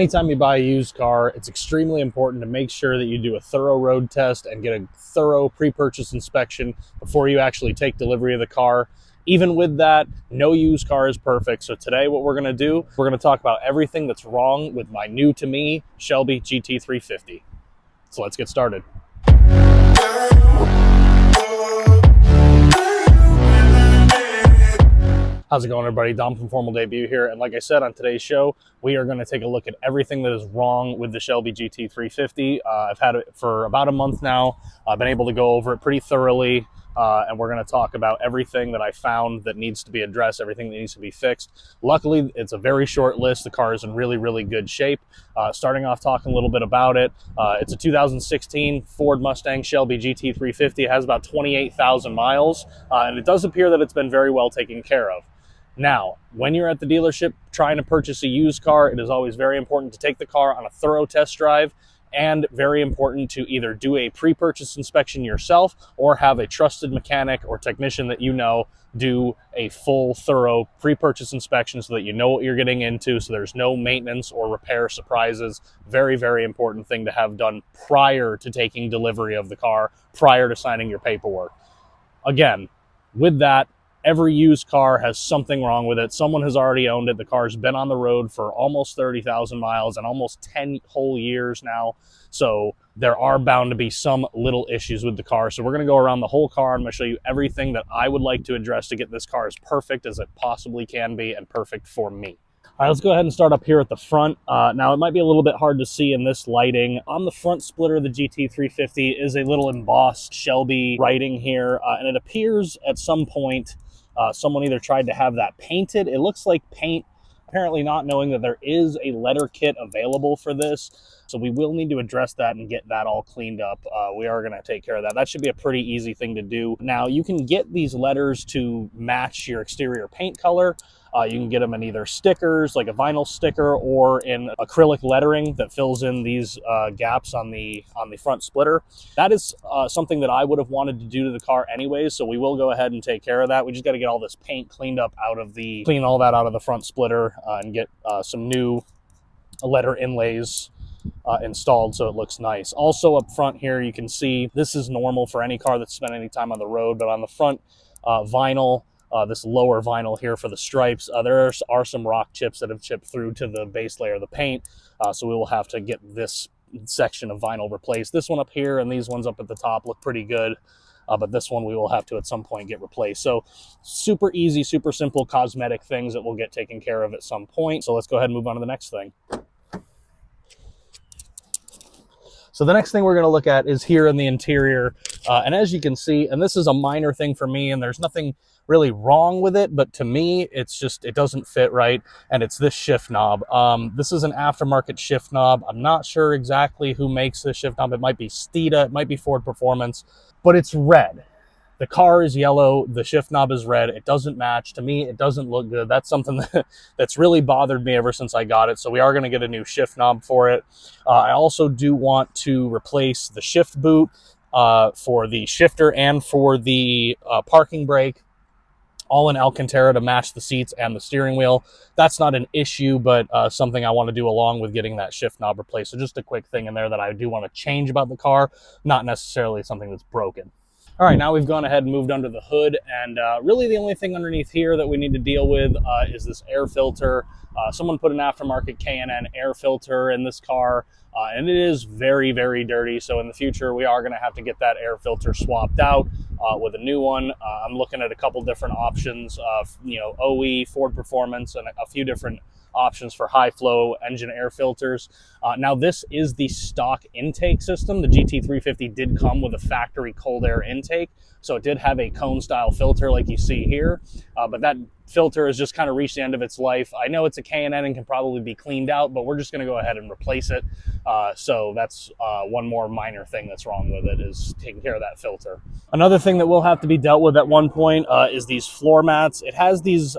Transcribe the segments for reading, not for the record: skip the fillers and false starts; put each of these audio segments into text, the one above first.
Anytime you buy a used car, it's extremely important to make sure that you do a thorough road test and get a thorough pre-purchase inspection before you actually take delivery of the car. Even with that, no used car is perfect. So today what we're going to do, we're going to talk about everything that's wrong with my new to me Shelby GT350. So let's get started. How's it going, everybody? Dom from Formal Debut here, and like I said on today's show, we are going to take a look at everything that is wrong with the Shelby GT350. I've had it for about a month now. I've been able to go over it pretty thoroughly, and we're going to talk about everything that I found that needs to be addressed, everything that needs to be fixed. Luckily, it's a very short list. The car is in really, really good shape. Starting off talking a little bit about it, it's a 2016 Ford Mustang Shelby GT350. It has about 28,000 miles, and it does appear that it's been very well taken care of. Now, when you're at the dealership trying to purchase a used car, it is always very important to take the car on a thorough test drive, and very important to either do a pre-purchase inspection yourself or have a trusted mechanic or technician that you know do a full, thorough pre-purchase inspection so that you know what you're getting into, so there's no maintenance or repair surprises. Very, very important thing to have done prior to taking delivery of the car, prior to signing your paperwork. Again, with that, every used car has something wrong with it. Someone has already owned it. The car's been on the road for almost 30,000 miles and almost 10 whole years now. So there are bound to be some little issues with the car. So we're going to go around the whole car. I'm going to show you everything that I would like to address to get this car as perfect as it possibly can be and perfect for me. All right, let's go ahead and start up here at the front. Now, it might be a little bit hard to see in this lighting. On the front splitter of the GT350 is a little embossed Shelby writing here, and it appears at some point someone either tried to have that painted. It looks like paint, apparently not knowing that there is a letter kit available for this. So we will need to address that and get that all cleaned up. We are going to take care of that. That should be a pretty easy thing to do. Now, you can get these letters to match your exterior paint color. You can get them in either stickers, like a vinyl sticker, or in acrylic lettering that fills in these gaps on the front splitter. That is something that I would have wanted to do to the car anyways, so we will go ahead and take care of that. We just got to get all this paint clean all that out of the front splitter and get some new letter inlays installed so it looks nice. Also up front here, you can see this is normal for any car that's spent any time on the road, but on the front vinyl, this lower vinyl here for the stripes, there are some rock chips that have chipped through to the base layer of the paint, so we will have to get this section of vinyl replaced. This one up here and these ones up at the top look pretty good, but this one we will have to at some point get replaced. So super easy, super simple cosmetic things that we'll get taken care of at some point. So let's go ahead and move on to the next thing. So the next thing we're going to look at is here in the interior. And as you can see, and this is a minor thing for me, and there's nothing really wrong with it, but to me, it's just, it doesn't fit right. And it's this shift knob. This is an aftermarket shift knob. I'm not sure exactly who makes this shift knob. It might be Steeda, it might be Ford Performance, but it's red. The car is yellow, the shift knob is red. It doesn't match. To me, it doesn't look good. That's something that's really bothered me ever since I got it. So we are going to get a new shift knob for it. I also do want to replace the shift boot for the shifter and for the parking brake, all in Alcantara to match the seats and the steering wheel. That's not an issue, but something I want to do along with getting that shift knob replaced. So just a quick thing in there that I do want to change about the car, not necessarily something that's broken. All right, now we've gone ahead and moved under the hood, and really the only thing underneath here that we need to deal with is this air filter. Someone put an aftermarket K&N air filter in this car, and it is very, very dirty. So in the future, we are going to have to get that air filter swapped out with a new one. I'm looking at a couple different options, OE, Ford Performance, and a few different options for high flow engine air filters. Now this is the stock intake system. The GT350 did come with a factory cold air intake, so it did have a cone style filter like you see here, but that filter has just kind of reached the end of its life. I know it's a K&N and can probably be cleaned out, but we're just going to go ahead and replace it. So that's one more minor thing that's wrong with it, is taking care of that filter. Another thing that will have to be dealt with at one point is these floor mats. It has these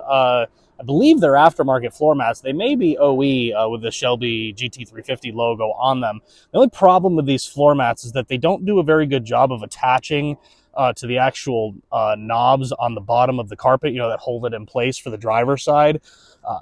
I believe they're aftermarket floor mats. They may be OE with the Shelby GT350 logo on them. The only problem with these floor mats is that they don't do a very good job of attaching to the actual knobs on the bottom of the carpet, you know, that hold it in place for the driver's side.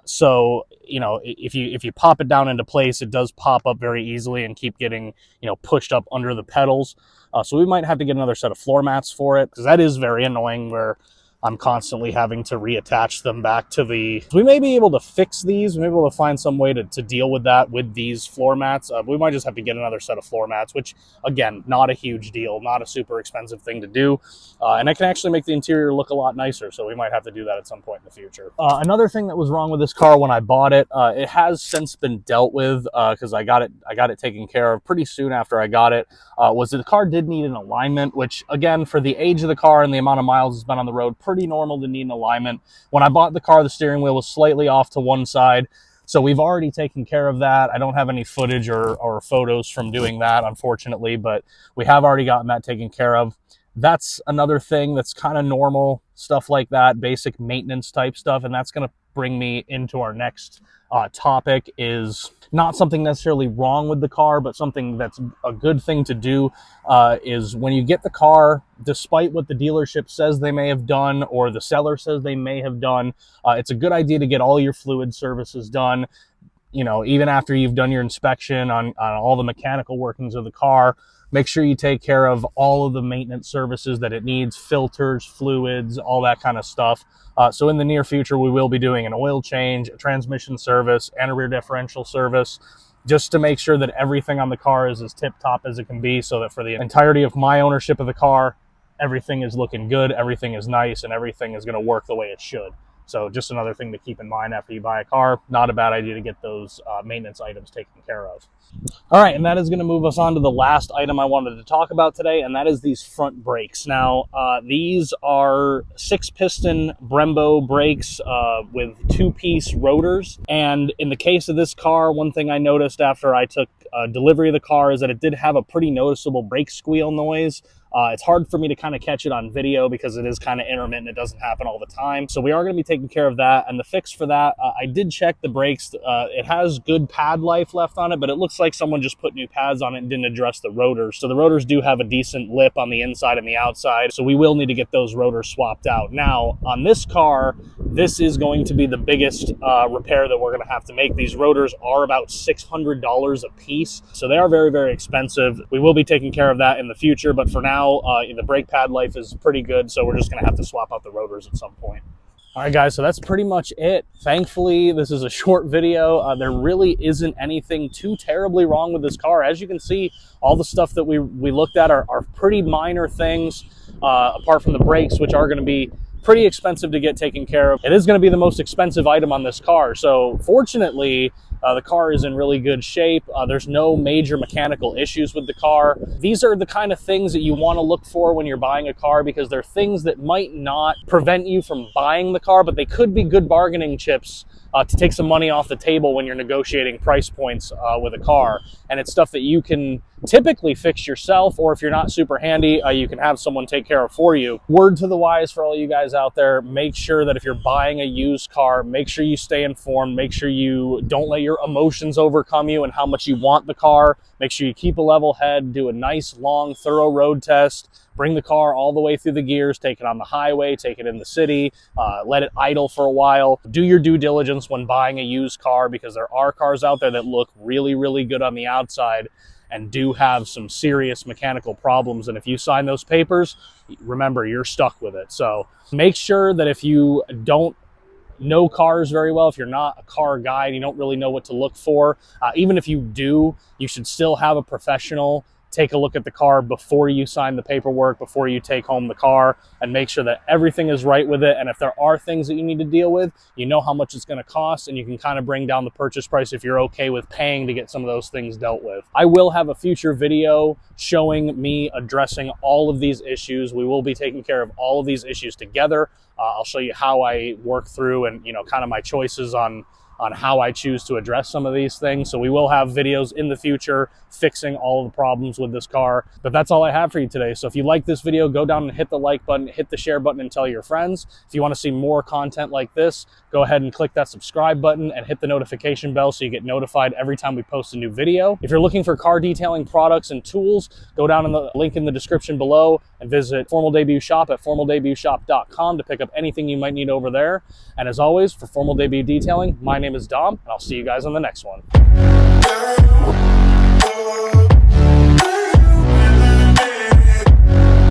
So, you know, if you pop it down into place, it does pop up very easily and keep getting, you know, pushed up under the pedals. So we might have to get another set of floor mats for it, because that is very annoying where I'm constantly having to reattach them back to the... So we may be able to fix these. We may be able to find some way to deal with that with these floor mats. We might just have to get another set of floor mats, which, again, not a huge deal, not a super expensive thing to do. And it can actually make the interior look a lot nicer, so we might have to do that at some point in the future. Another thing that was wrong with this car when I bought it, it has since been dealt with, because I got it taken care of pretty soon after I got it, was that the car did need an alignment, which, again, for the age of the car and the amount of miles it's been on the road, pretty normal to need an alignment. When I bought the car, the steering wheel was slightly off to one side, so we've already taken care of that. I don't have any footage or photos from doing that, unfortunately, but we have already gotten that taken care of. That's another thing that's kind of normal, stuff like that, basic maintenance type stuff, and that's going to bring me into our next topic. Is not something necessarily wrong with the car, but something that's a good thing to do, is when you get the car, despite what the dealership says they may have done or the seller says they may have done, it's a good idea to get all your fluid services done. You know, even after you've done your inspection on all the mechanical workings of the car, make sure you take care of all of the maintenance services that it needs, filters, fluids, all that kind of stuff. So in the near future, we will be doing an oil change, a transmission service, and a rear differential service, just to make sure that everything on the car is as tip-top as it can be, so that for the entirety of my ownership of the car, everything is looking good, everything is nice, and everything is going to work the way it should. So just another thing to keep in mind after you buy a car. Not a bad idea to get those maintenance items taken care of. All right, and that is going to move us on to the last item I wanted to talk about today, and that is these front brakes. Now, these are 6-piston Brembo brakes with 2-piece rotors. And in the case of this car, one thing I noticed after I took delivery of the car is that it did have a pretty noticeable brake squeal noise. It's hard for me to kind of catch it on video because it is kind of intermittent. It doesn't happen all the time. So we are going to be taking care of that. And the fix for that, I did check the brakes. It has good pad life left on it, but it looks like someone just put new pads on it and didn't address the rotors. So the rotors do have a decent lip on the inside and the outside. So we will need to get those rotors swapped out. Now, on this car, this is going to be the biggest repair that we're going to have to make. These rotors are about $600 a piece. So they are very, very expensive. We will be taking care of that in the future, but for now, the brake pad life is pretty good, so we're just going to have to swap out the rotors at some point. All right, guys, so that's pretty much it. Thankfully, this is a short video. There really isn't anything too terribly wrong with this car. As you can see, all the stuff that we looked at are pretty minor things, apart from the brakes, which are going to be pretty expensive to get taken care of. It is going to be the most expensive item on this car, so fortunately, the car is in really good shape. There's no major mechanical issues with the car. These are the kind of things that you want to look for when you're buying a car, because they're things that might not prevent you from buying the car, but they could be good bargaining chips to take some money off the table when you're negotiating price points with a car. And it's stuff that you can typically fix yourself, or if you're not super handy, you can have someone take care of for you. Word to the wise for all you guys out there, make sure that if you're buying a used car, make sure you stay informed, make sure you don't let your emotions overcome you and how much you want the car. Make sure you keep a level head, do a nice, long, thorough road test, bring the car all the way through the gears, take it on the highway, take it in the city, let it idle for a while. Do your due diligence when buying a used car, because there are cars out there that look really, really good on the outside and do have some serious mechanical problems. And if you sign those papers, remember, you're stuck with it. So make sure that if you don't know cars very well, if you're not a car guy and you don't really know what to look for, even if you do, you should still have a professional take a look at the car before you sign the paperwork, before you take home the car, and make sure that everything is right with it. And if there are things that you need to deal with, you know how much it's going to cost, and you can kind of bring down the purchase price if you're okay with paying to get some of those things dealt with. I will have a future video showing me addressing all of these issues. We will be taking care of all of these issues together. I'll show you how I work through and, you know, kind of my choices on on how I choose to address some of these things. So we will have videos in the future fixing all of the problems with this car. But that's all I have for you today. So if you like this video, go down and hit the like button, hit the share button, and tell your friends. If you want to see more content like this, go ahead and click that subscribe button and hit the notification bell so you get notified every time we post a new video. If you're looking for car detailing products and tools, go down in the link in the description below and visit Formal Debut Shop at formaldebushop.com to pick up anything you might need over there. And as always, for Formal Debut Detailing, my name is Dom, and I'll see you guys on the next one.